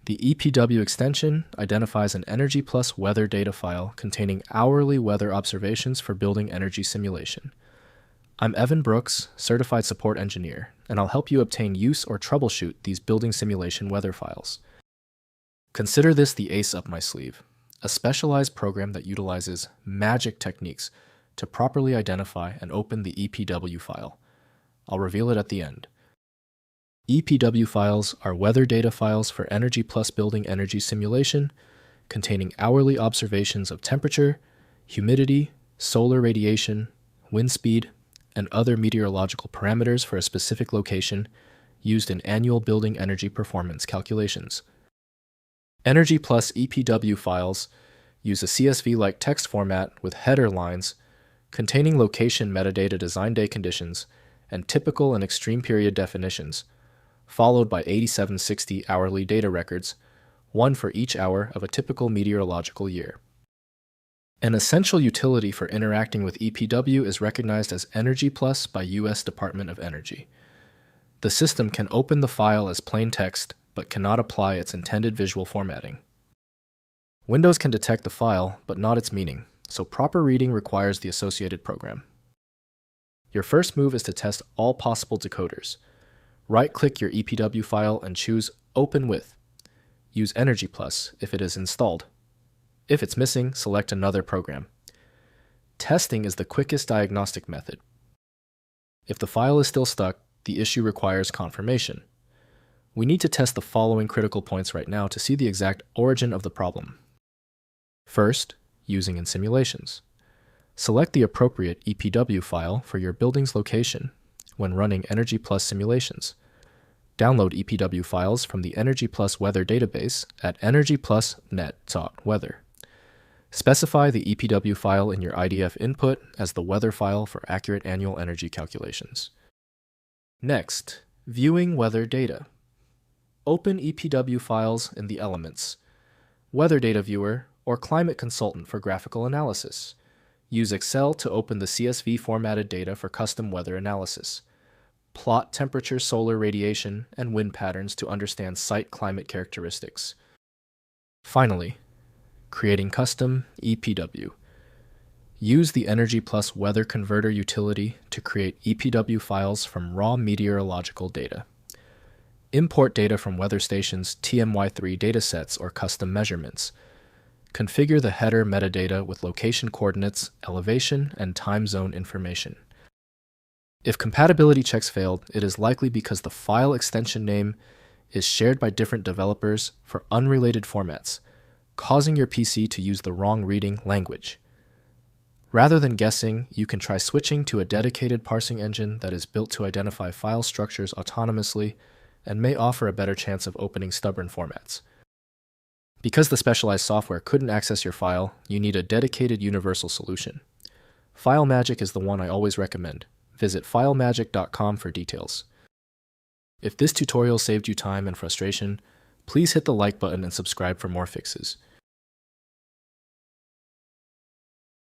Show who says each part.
Speaker 1: The EPW extension identifies an EnergyPlus weather data file containing hourly weather observations for building energy simulation. I'm Evan Brooks, Certified Support Engineer, and I'll help you obtain, use, or troubleshoot these building simulation weather files. Consider this the ace up my sleeve, a specialized program that utilizes magic techniques to properly identify and open the EPW file. I'll reveal it at the end. EPW files are weather data files for EnergyPlus building energy simulation, containing hourly observations of temperature, humidity, solar radiation, wind speed, and other meteorological parameters for a specific location used in annual building energy performance calculations. EnergyPlus EPW files use a CSV-like text format with header lines containing location metadata, design day conditions, and typical and extreme period definitions, followed by 8760 hourly data records, one for each hour of a typical meteorological year. An essential utility for interacting with EPW is recognized as EnergyPlus by U.S. Department of Energy. The system can open the file as plain text, but cannot apply its intended visual formatting. Windows can detect the file, but not its meaning, so proper reading requires the associated program. Your first move is to test all possible decoders. Right-click your EPW file and choose Open With. Use EnergyPlus if it is installed. If it's missing, select another program. Testing is the quickest diagnostic method. If the file is still stuck, the issue requires confirmation. We need to test the following critical points right now to see the exact origin of the problem. First, using in simulations. Select the appropriate EPW file for your building's location when running EnergyPlus simulations. Download EPW files from the EnergyPlus weather database at energyplusnet.weather. Specify the EPW file in your IDF input as the weather file for accurate annual energy calculations. Next, viewing weather data. Open EPW files in the Elements, Weather Data Viewer, or Climate Consultant for graphical analysis. Use Excel to open the CSV formatted data for custom weather analysis. Plot temperature, solar radiation, and wind patterns to understand site climate characteristics. Finally, creating custom EPW. Use the EnergyPlus Weather Converter utility to create EPW files from raw meteorological data. Import data from weather stations' TMY3 datasets or custom measurements. Configure the header metadata with location coordinates, elevation, and time zone information. If compatibility checks failed, it is likely because the file extension name is shared by different developers for unrelated formats, causing your PC to use the wrong reading language. Rather than guessing, you can try switching to a dedicated parsing engine that is built to identify file structures autonomously and may offer a better chance of opening stubborn formats. Because the specialized software couldn't access your file, you need a dedicated universal solution. FileMagick is the one I always recommend. Visit filemagick.com for details. If this tutorial saved you time and frustration, please hit the like button and subscribe for more fixes.